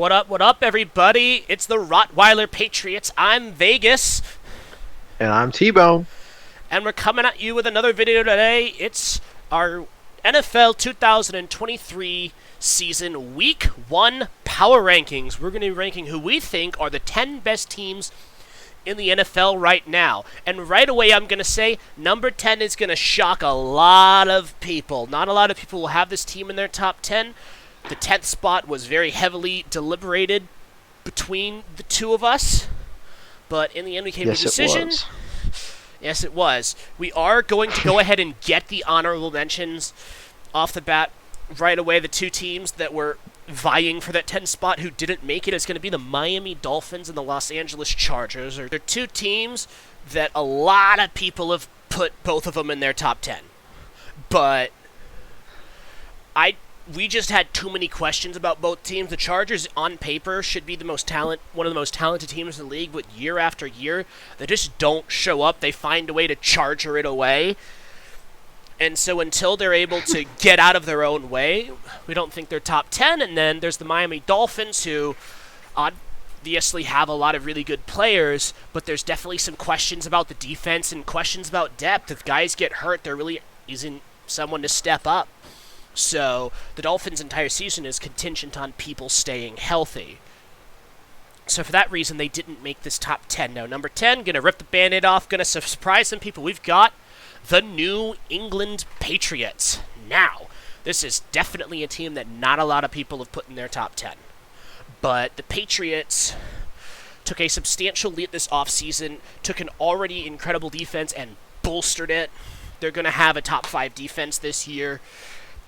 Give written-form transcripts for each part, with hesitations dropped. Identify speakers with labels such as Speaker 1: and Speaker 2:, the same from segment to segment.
Speaker 1: What up, everybody? It's the Rottweiler Patriots. I'm Vegas.
Speaker 2: And I'm T-Bone.
Speaker 1: And we're coming at you with another video today. It's our NFL 2023 season Week 1 Power Rankings. We're going to be ranking who we think are the 10 best teams in the NFL right now. And right away, I'm going to say number 10 is going to shock a lot of people. Not a lot of people will have this team in their top 10. The 10th spot was very heavily deliberated between the two of us, but in the end we came to a decision. Yes, it was. We are going to go ahead and get the honorable mentions off the bat right away. The two teams that were vying for that 10 spot who didn't make it is going to be the Miami Dolphins and the Los Angeles Chargers. They're two teams that a lot of people have put both of them in their top 10. But we just had too many questions about both teams. The Chargers, on paper, should be one of the most talented teams in the league, but year after year, they just don't show up. They find a way to charger it away. And so until they're able to get out of their own way, we don't think they're top 10. And then there's the Miami Dolphins, who obviously have a lot of really good players, but there's definitely some questions about the defense and questions about depth. If guys get hurt, there really isn't someone to step up. So the Dolphins' entire season is contingent on people staying healthy. So for that reason, they didn't make this top 10. Now, number 10, going to rip the Band-Aid off, going to surprise some people. We've got the New England Patriots. Now, this is definitely a team that not a lot of people have put in their top 10. But the Patriots took a substantial lead this offseason, took an already incredible defense and bolstered it. They're going to have a top 5 defense this year.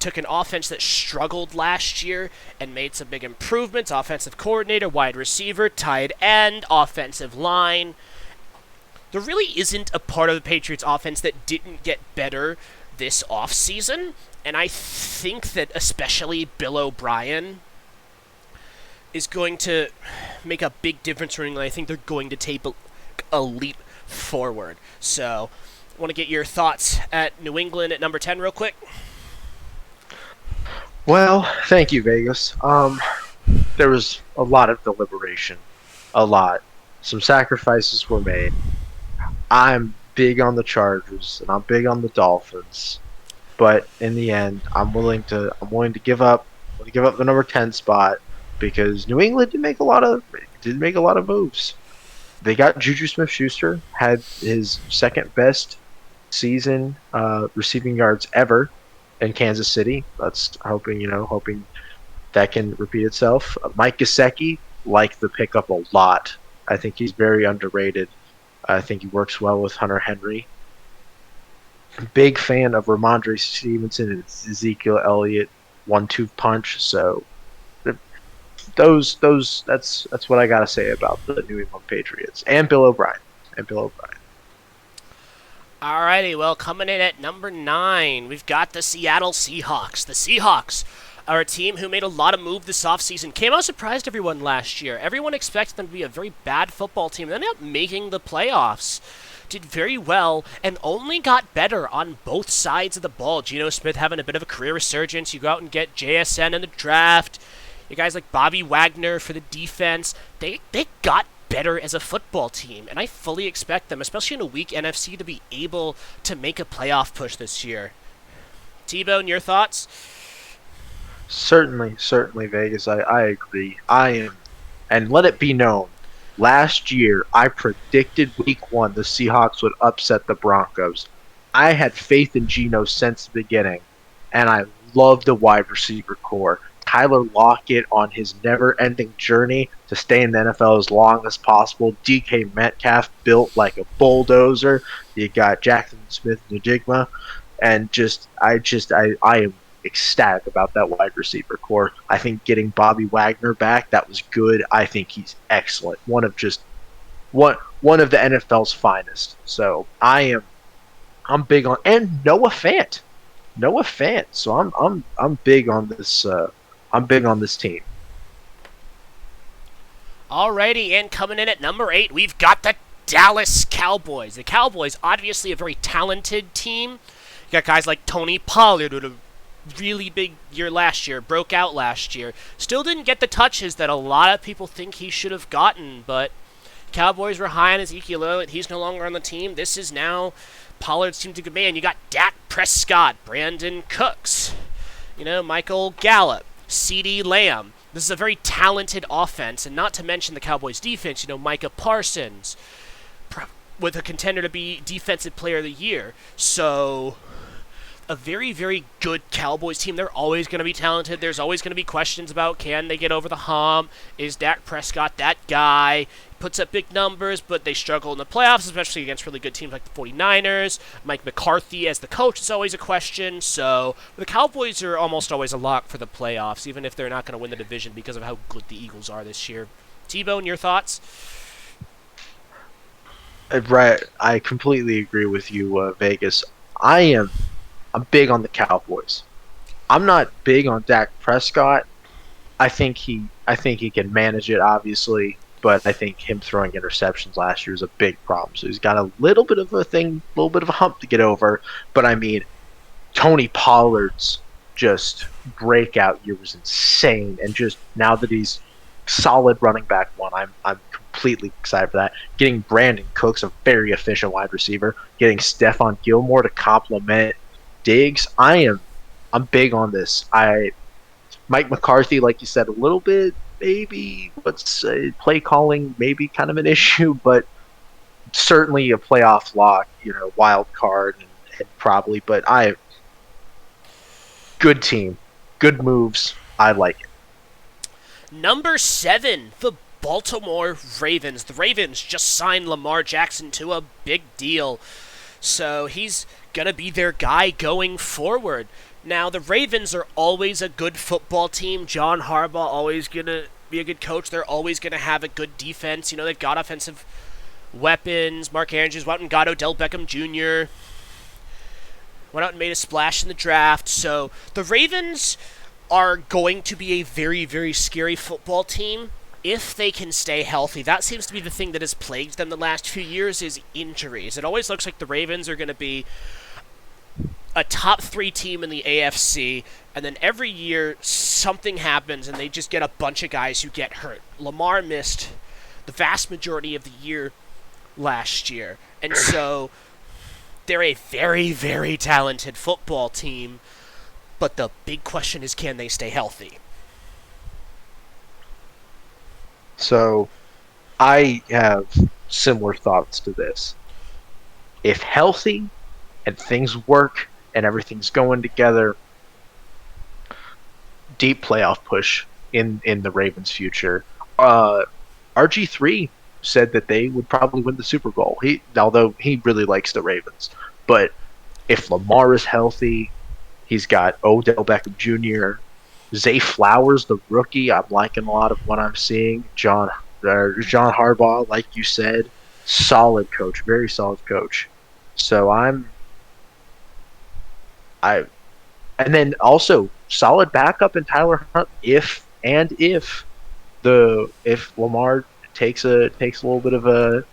Speaker 1: Took an offense that struggled last year and made some big improvements. Offensive coordinator, wide receiver, tight end, offensive line. There really isn't a part of the Patriots offense that didn't get better this offseason. And I think that especially Bill O'Brien is going to make a big difference for England. I think they're going to take a leap forward. So I want to get your thoughts at New England at number 10 real quick.
Speaker 2: Well, thank you, Vegas. There was a lot of deliberation. A lot. Some sacrifices were made. I'm big on the Chargers and I'm big on the Dolphins. But in the end, I'm willing to give up the number 10 spot because New England did make a lot of moves. They got Juju Smith-Schuster, had his second best season receiving yards ever in Kansas City. That's hoping that can repeat itself. Mike Gesicki, like the pickup a lot. I think he's very underrated. I think he works well with Hunter Henry. Big fan of Ramondre Stevenson and Ezekiel Elliott 1-2 punch. So that's what I gotta say about the New England Patriots and Bill O'Brien.
Speaker 1: Alrighty, well, coming in at number 9, we've got the Seattle Seahawks. The Seahawks are a team who made a lot of moves this offseason. Came out surprised everyone last year. Everyone expected them to be a very bad football team. They ended up making the playoffs. Did very well and only got better on both sides of the ball. Geno Smith having a bit of a career resurgence. You go out and get JSN in the draft. You guys like Bobby Wagner for the defense. They got better as a football team, and I fully expect them, especially in a weak NFC, to be able to make a playoff push this year. T-Bone, your thoughts?
Speaker 2: Certainly, Vegas. I agree. And let it be known, last year I predicted week 1 the Seahawks would upset the Broncos. I had faith in Geno since the beginning, and I love the wide receiver core. Tyler Lockett on his never-ending journey to stay in the NFL as long as possible. DK Metcalf built like a bulldozer. You got Jackson Smith-Njigba, and I am ecstatic about that wide receiver core. I think getting Bobby Wagner back, that was good. I think he's excellent. One of the NFL's finest. So I'm big on, and Noah Fant. So I'm big on this. I'm big on this team.
Speaker 1: Alrighty, and coming in at number 8, we've got the Dallas Cowboys. The Cowboys, obviously a very talented team. You got guys like Tony Pollard, really big year last year, broke out last year. Still didn't get the touches that a lot of people think he should have gotten, but Cowboys were high on Ezekiel Elliott. He's no longer on the team. This is now Pollard's team to command. You got Dak Prescott, Brandon Cooks, Michael Gallup, CeeDee Lamb. This is a very talented offense, and not to mention the Cowboys' defense. Micah Parsons, with a contender to be Defensive Player of the Year. So, a very, very good Cowboys team. They're always going to be talented. There's always going to be questions about, can they get over the hump? Is Dak Prescott that guy? Puts up big numbers, but they struggle in the playoffs, especially against really good teams like the 49ers. Mike McCarthy as the coach is always a question. So the Cowboys are almost always a lock for the playoffs, even if they're not going to win the division because of how good the Eagles are this year. T-Bone, your thoughts?
Speaker 2: Right, I completely agree with you, Vegas. I'm big on the Cowboys. I'm not big on Dak Prescott. I think he can manage it, obviously, but I think him throwing interceptions last year is a big problem. So he's got a little bit of a hump to get over. But I mean, Tony Pollard's just breakout year was insane, and just now that he's solid running back one, I'm completely excited for that. Getting Brandon Cooks, a very efficient wide receiver, getting Stephon Gilmore to complement Diggs. I'm big on this. Mike McCarthy, like you said, a little bit, maybe, play calling, maybe kind of an issue, but certainly a playoff lock, wild card, and probably. But good team, good moves. I like it.
Speaker 1: Number 7, the Baltimore Ravens. The Ravens just signed Lamar Jackson to a big deal, so he's going to be their guy going forward. Now, the Ravens are always a good football team. John Harbaugh always going to be a good coach. They're always going to have a good defense. They've got offensive weapons. Mark Andrews went out and got Odell Beckham Jr. Went out and made a splash in the draft. So the Ravens are going to be a very, very scary football team if they can stay healthy. That seems to be the thing that has plagued them the last few years is injuries. It always looks like the Ravens are going to be a top 3 team in the AFC, and then every year something happens and they just get a bunch of guys who get hurt. Lamar missed the vast majority of the year last year, and so they're a very, very talented football team, but the big question is, can they stay healthy?
Speaker 2: So I have similar thoughts to this. If healthy and things work and everything's going together, deep playoff push in the Ravens' future. RG3 said that they would probably win the Super Bowl. Although he really likes the Ravens. But if Lamar is healthy, he's got Odell Beckham Jr., Zay Flowers, the rookie. I'm liking a lot of what I'm seeing. John Harbaugh, like you said, solid coach, very solid coach. So and then also solid backup in Tyler Hunt if Lamar takes a little bit of a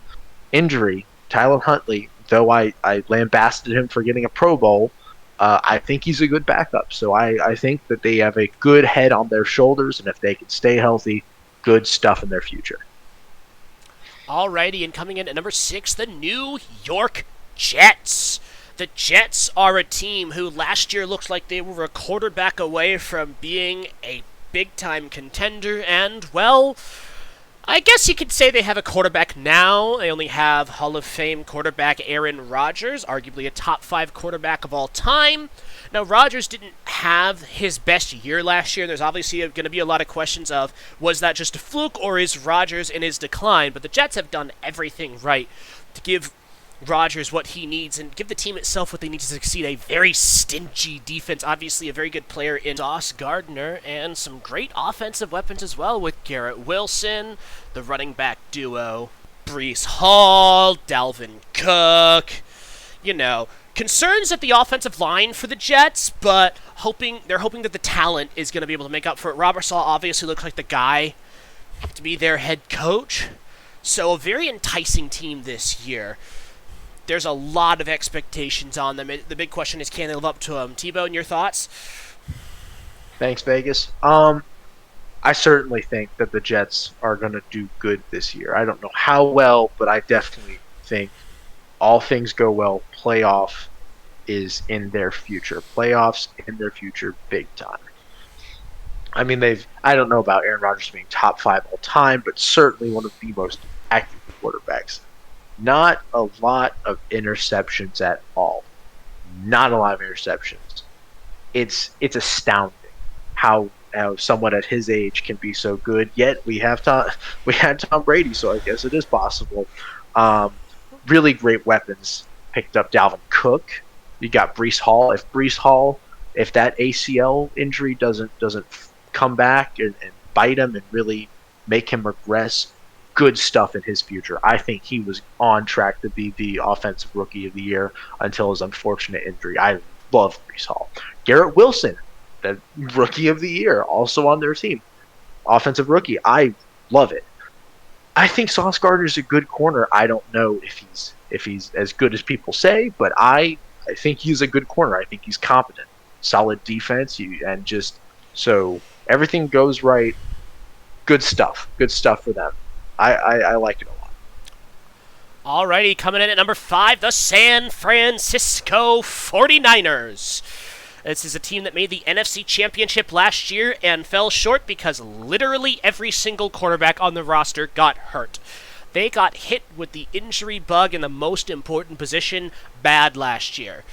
Speaker 2: injury. Tyler Huntley, though I lambasted him for getting a Pro Bowl, I think he's a good backup. So I think that they have a good head on their shoulders, and if they can stay healthy, good stuff in their future.
Speaker 1: Alrighty, and coming in at number 6, the New York Jets. The Jets are a team who last year looked like they were a quarterback away from being a big-time contender, and, well, I guess you could say they have a quarterback now. They only have Hall of Fame quarterback Aaron Rodgers, arguably a top 5 quarterback of all time. Now, Rodgers didn't have his best year last year. There's obviously going to be a lot of questions of, was that just a fluke, or is Rodgers in his decline? But the Jets have done everything right to give Rodgers what he needs and give the team itself what they need to succeed. A very stingy defense, obviously a very good player in Sauce Gardner, and some great offensive weapons as well with Garrett Wilson, the running back duo, Breece Hall, Dalvin Cook. Concerns at the offensive line for the Jets, but they're hoping that the talent is going to be able to make up for it. Robert Saleh obviously looks like the guy to be their head coach, so a very enticing team this year. There's a lot of expectations on them. The big question is, can they live up to them? T-Bone, your thoughts?
Speaker 2: Thanks, Vegas. I certainly think that the Jets are going to do good this year. I don't know how well, but I definitely think all things go well. Playoff is in their future. Playoffs in their future, big time. I mean, I don't know about Aaron Rodgers being top five all time, but certainly one of the most accurate quarterbacks. Not a lot of interceptions at all. Not a lot of interceptions. It's astounding how someone at his age can be so good. Yet we had Tom Brady, so I guess it is possible. Um, really great weapons picked up. Dalvin Cook. You got Brees Hall. If that ACL injury doesn't come back and bite him and really make him regress, good stuff in his future. I think he was on track to be the offensive rookie of the year until his unfortunate injury. I love Brees Hall. Garrett Wilson, the rookie of the year, also on their team. Offensive rookie. I love it. I think Sauce Gardner is a good corner. I don't know if he's as good as people say, but I think he's a good corner. I think he's competent. Solid defense, and just so everything goes right. Good stuff. Good stuff for them. I like it a lot.
Speaker 1: Alrighty, coming in at number 5, the San Francisco 49ers. This is a team that made the NFC Championship last year and fell short because literally every single quarterback on the roster got hurt. They got hit with the injury bug in the most important position bad last year.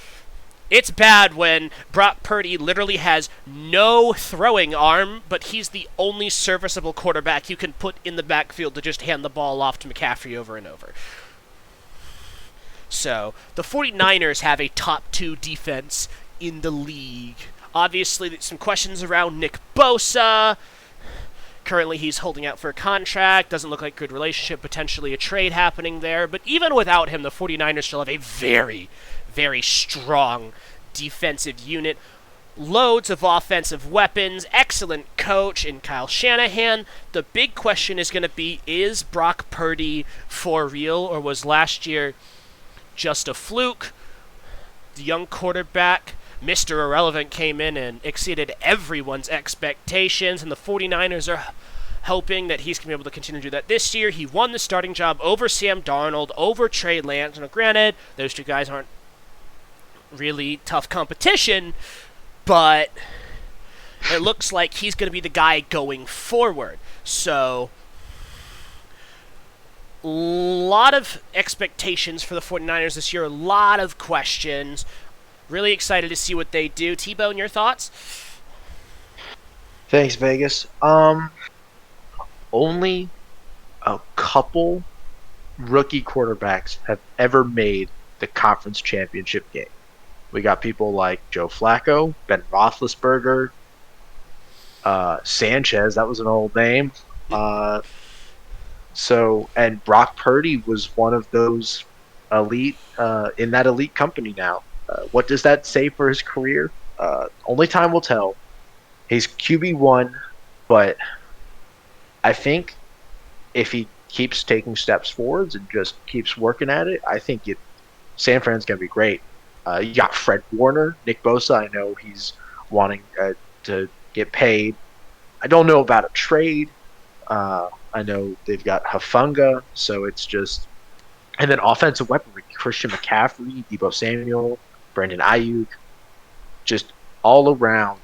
Speaker 1: It's bad when Brock Purdy literally has no throwing arm, but he's the only serviceable quarterback you can put in the backfield to just hand the ball off to McCaffrey over and over. So, the 49ers have a top 2 defense in the league. Obviously, some questions around Nick Bosa. Currently, he's holding out for a contract. Doesn't look like a good relationship. Potentially a trade happening there. But even without him, the 49ers still have a very, very strong defensive unit. Loads of offensive weapons. Excellent coach in Kyle Shanahan. The big question is going to be, is Brock Purdy for real, or was last year just a fluke? The young quarterback, Mr. Irrelevant, came in and exceeded everyone's expectations, and the 49ers are hoping that he's going to be able to continue to do that this year. He won the starting job over Sam Darnold, over Trey Lance. Now, granted, those two guys aren't really tough competition, but it looks like he's going to be the guy going forward. So, a lot of expectations for the 49ers this year, a lot of questions. Really excited to see what they do. T-Bone, your thoughts?
Speaker 2: Thanks, Vegas. Only a couple rookie quarterbacks have ever made the conference championship game. We got people like Joe Flacco, Ben Roethlisberger, Sanchez. That was an old name. And Brock Purdy was one of those elite in that elite company now. What does that say for his career? Only time will tell. He's QB1, but I think if he keeps taking steps forwards and just keeps working at it, I think San Fran's going to be great. You got Fred Warner, Nick Bosa. I know he's wanting to get paid. I don't know about a trade. I know they've got Hafunga, so it's just... And then offensive weaponry, Christian McCaffrey, Deebo Samuel, Brandon Ayuk, just all around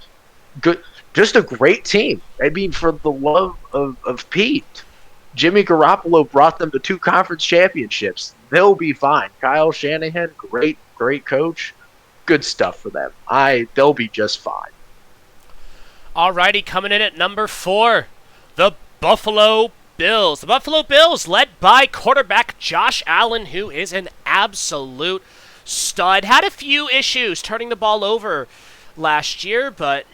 Speaker 2: good. Just a great team. I mean, for the love of Pete, Jimmy Garoppolo brought them to 2 conference championships. They'll be fine. Kyle Shanahan, great coach. Good stuff for them. They'll be just fine.
Speaker 1: Alrighty, coming in at number 4, the Buffalo Bills. The Buffalo Bills, led by quarterback Josh Allen, who is an absolute stud. Had a few issues turning the ball over last year, but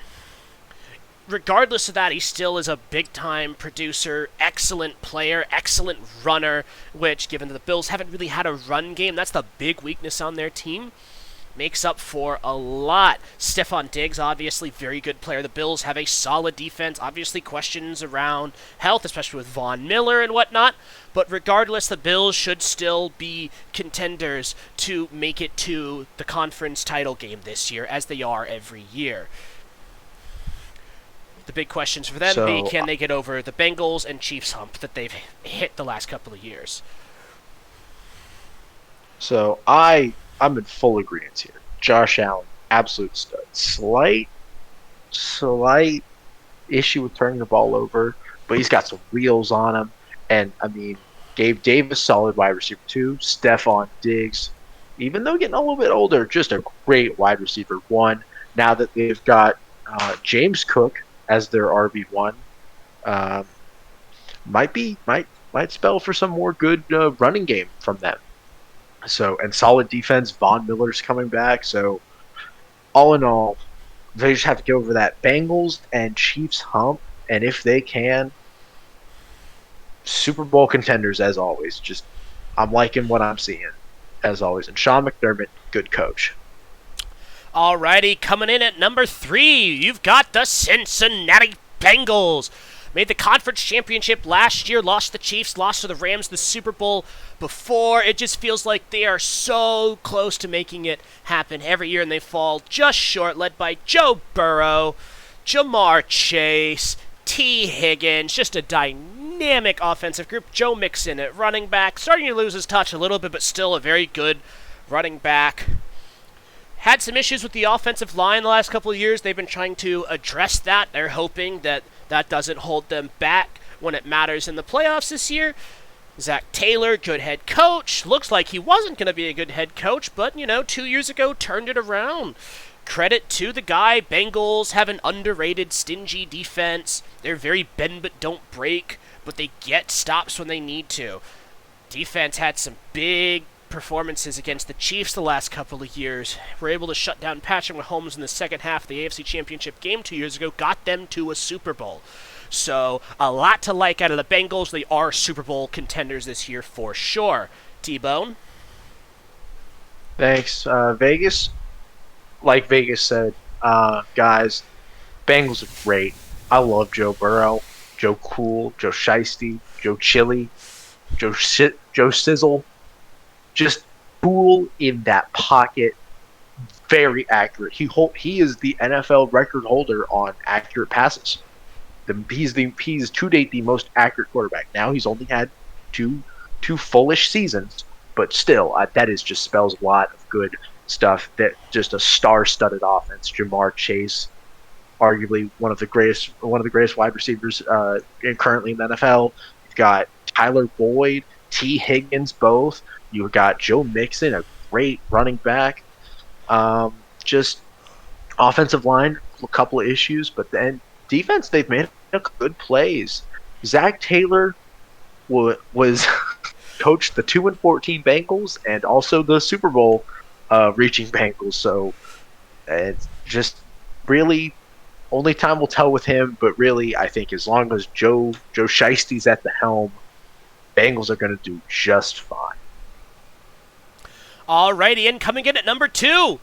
Speaker 1: regardless of that, he still is a big-time producer, excellent player, excellent runner, which, given that the Bills haven't really had a run game, that's the big weakness on their team. Makes up for a lot. Stephon Diggs, obviously, very good player. The Bills have a solid defense. Obviously, questions around health, especially with Von Miller and whatnot. But regardless, the Bills should still be contenders to make it to the conference title game this year, as they are every year. The big questions for them be,
Speaker 2: So
Speaker 1: can they get over the Bengals and Chiefs hump that they've hit the last couple of years?
Speaker 2: I'm in full agreement here. Josh Allen, absolute stud. Slight issue with turning the ball over, but he's got some wheels on him. And I mean, Gabe Davis, solid wide receiver too. Stephon Diggs, even though getting a little bit older, just a great wide receiver one. Now that they've got James Cook as their RB1, um, might spell for some more good running game from them. So and solid defense. Von Miller's coming back. So all in all, they just have to get over that Bengals and Chiefs hump, and if they can, Super Bowl contenders as always. Just I'm liking what I'm seeing as always. And Sean McDermott, good coach.
Speaker 1: Alrighty, coming in at number 3, you've got the Cincinnati Bengals. Made the conference championship last year, lost to the Chiefs, lost to the Rams the Super Bowl before. It just feels like they are so close to making it happen every year, and they fall just short, led by Joe Burrow, Jamar Chase, T. Higgins, just a dynamic offensive group. Joe Mixon at running back, starting to lose his touch a little bit, but still a very good running back. Had some issues with the offensive line the last couple of years. They've been trying to address that. They're hoping that that doesn't hold them back when it matters in the playoffs this year. Zach Taylor, good head coach. Looks like he wasn't going to be a good head coach, but, 2 years ago, turned it around. Credit to the guy. Bengals have an underrated, stingy defense. They're very bend but don't break, but they get stops when they need to. Defense had some big performances against the Chiefs the last couple of years. Were able to shut down Patrick Mahomes in the second half of the AFC Championship game 2 years ago, got them to a Super Bowl. So, a lot to like out of the Bengals. They are Super Bowl contenders this year for sure. T-Bone?
Speaker 2: Thanks, Vegas. Like Vegas said, guys, Bengals are great. I love Joe Burrow, Joe Cool, Joe Shiesty, Joe Chili, Joe Sizzle. Just cool in that pocket, very accurate. He is the NFL record holder on accurate passes. He's to date the most accurate quarterback. Now he's only had two fullish seasons, but still that is just spells a lot of good stuff. That just a star-studded offense. Jamar Chase, arguably one of the greatest wide receivers currently in the NFL. You've got Tyler Boyd, T. Higgins, both. You've got Joe Mixon, a great running back. Just offensive line, a couple of issues, but then defense, they've made good plays. Zach Taylor was coached the 2-14 Bengals and also the Super Bowl reaching Bengals. So it's just really only time will tell with him. But really, I think as long as Joe Shiesty's at the helm, Bengals are going to do just fine.
Speaker 1: Alrighty, and coming in at number 2,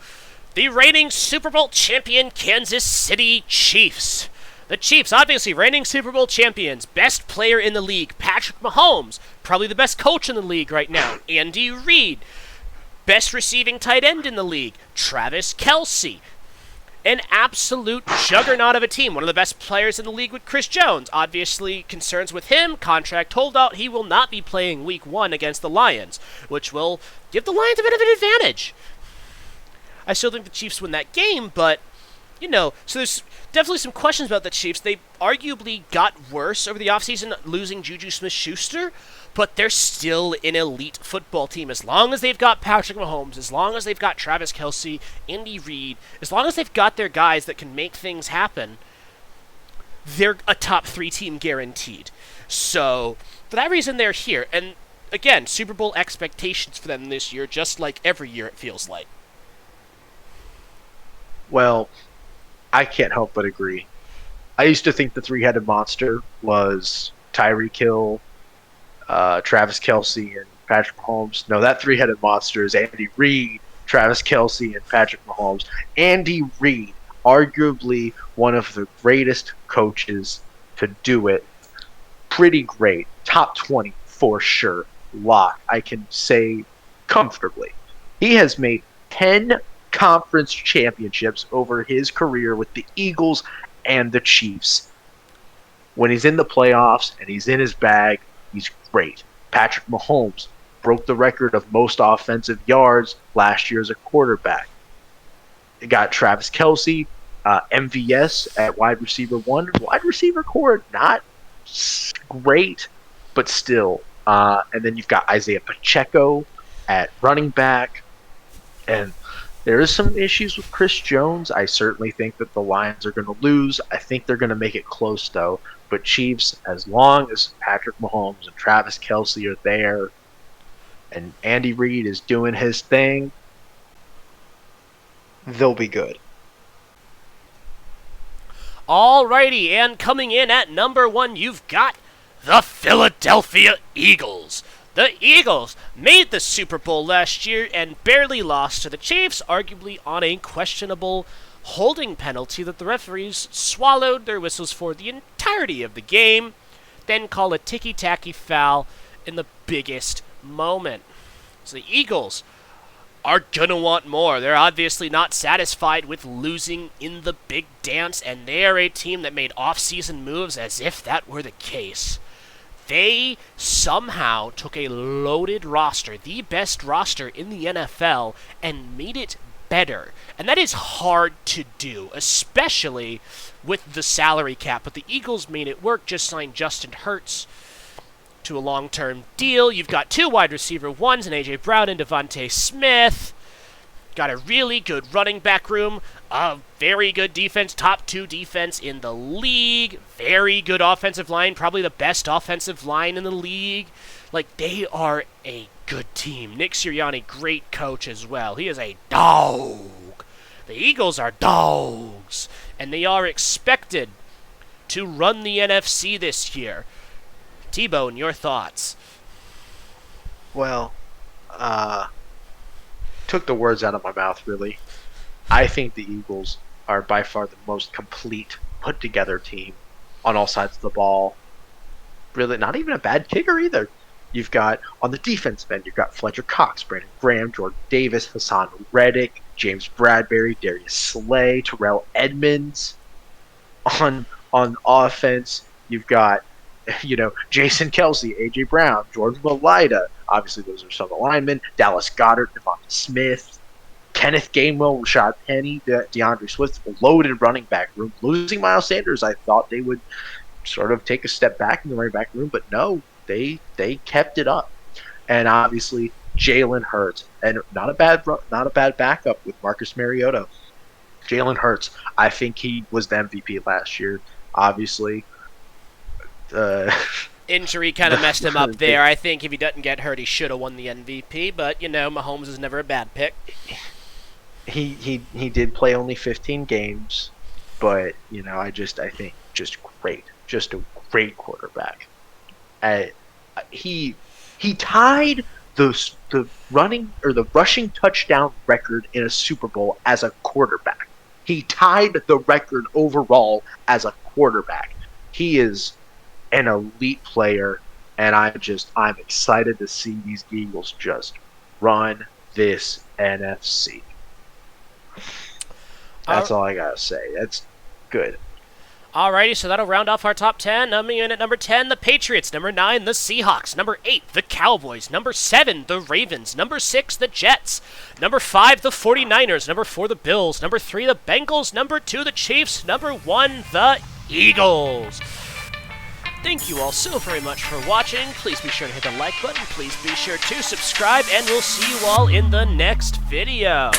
Speaker 1: the reigning Super Bowl champion Kansas City Chiefs. The Chiefs, obviously reigning Super Bowl champions, best player in the league, Patrick Mahomes, probably the best coach in the league right now, Andy Reid, best receiving tight end in the league, Travis Kelce. An absolute juggernaut of a team. One of the best players in the league with Chris Jones. Obviously, concerns with him. Contract holdout. He will not be playing week 1 against the Lions, which will give the Lions a bit of an advantage. I still think the Chiefs win that game, but, so there's definitely some questions about the Chiefs. They arguably got worse over the offseason, losing Juju Smith-Schuster, but they're still an elite football team. As long as they've got Patrick Mahomes, as long as they've got Travis Kelce, Andy Reid, as long as they've got their guys that can make things happen, they're a top 3 team guaranteed. So, for that reason, they're here. And, again, Super Bowl expectations for them this year, just like every year it feels like.
Speaker 2: Well, I can't help but agree. I used to think the three-headed monster was Tyreek Hill, Travis Kelce, and Patrick Mahomes. No, that three-headed monster is Andy Reid, Travis Kelce, and Patrick Mahomes. Andy Reid, arguably one of the greatest coaches to do it. Pretty great. Top 20 for sure. Lock. I can say comfortably. He has made 10 conference championships over his career with the Eagles and the Chiefs. When he's in the playoffs and he's in his bag, he's great. Patrick Mahomes broke the record of most offensive yards last year as a quarterback. You got Travis Kelce, MVS at wide receiver 1. Wide receiver core, not great, but still. And then you've got Isaiah Pacheco at running back. And there is some issues with Chris Jones. I certainly think that the Lions are going to lose. I think they're going to make it close, though. But Chiefs, as long as Patrick Mahomes and Travis Kelce are there and Andy Reid is doing his thing, they'll be good.
Speaker 1: Alrighty, and coming in at number 1, you've got the Philadelphia Eagles. The Eagles made the Super Bowl last year and barely lost to the Chiefs, arguably on a questionable holding penalty that the referees swallowed their whistles for the entirety of the game, then call a ticky-tacky foul in the biggest moment. So the Eagles are gonna want more. They're obviously not satisfied with losing in the big dance, and they are a team that made off-season moves as if that were the case. They somehow took a loaded roster, the best roster in the NFL, and made it better. And that is hard to do, especially with the salary cap. But the Eagles made it work, just signed Justin Hurts to a long-term deal. You've got 2 wide receiver 1s in A.J. Brown and Devontae Smith. Got a really good running back room, a very good defense, top 2 defense in the league, very good offensive line, probably the best offensive line in the league. Like, they are a good team. Nick Sirianni, great coach as well. He is a dog. The Eagles are dogs, and they are expected to run the NFC this year. T-Bone, your thoughts?
Speaker 2: Well, took the words out of my mouth, really. I think the Eagles are by far the most complete, put-together team on all sides of the ball. Really, not even a bad kicker either. You've got, on the defensive end, you've got Fletcher Cox, Brandon Graham, Jordan Davis, Hassan Reddick, James Bradbury, Darius Slay, Terrell Edmonds. On offense, you've got, Jason Kelce, A.J. Brown, George Malida. Obviously, those are some linemen. Dallas Goedert, Devonta Smith, Kenneth Gainwell, Rashad Penny, DeAndre Swift. Loaded running back room. Losing Miles Sanders, I thought they would sort of take a step back in the running back room, but no, they kept it up. And obviously, Jalen Hurts, and not a bad backup with Marcus Mariota. Jalen Hurts, I think he was the MVP last year. Obviously,
Speaker 1: injury kind of messed him up there. I think if he doesn't get hurt, he should have won the MVP. But Mahomes is never a bad pick.
Speaker 2: He did play only 15 games, but I think just great, just a great quarterback. He tied the rushing touchdown record in a Super Bowl as a quarterback. He tied the record overall as a quarterback. He is an elite player, and I'm excited to see these Eagles just run this NFC. That's all I gotta say. That's good.
Speaker 1: Alrighty, so that'll round off our top 10. Coming in at number 10, the Patriots. Number 9, the Seahawks. Number 8, the Cowboys. Number 7, the Ravens. Number 6, the Jets. Number 5, the 49ers. Number 4, the Bills. Number 3, the Bengals. Number 2, the Chiefs. Number 1, the Eagles. Thank you all so very much for watching. Please be sure to hit the like button. Please be sure to subscribe, and we'll see you all in the next video.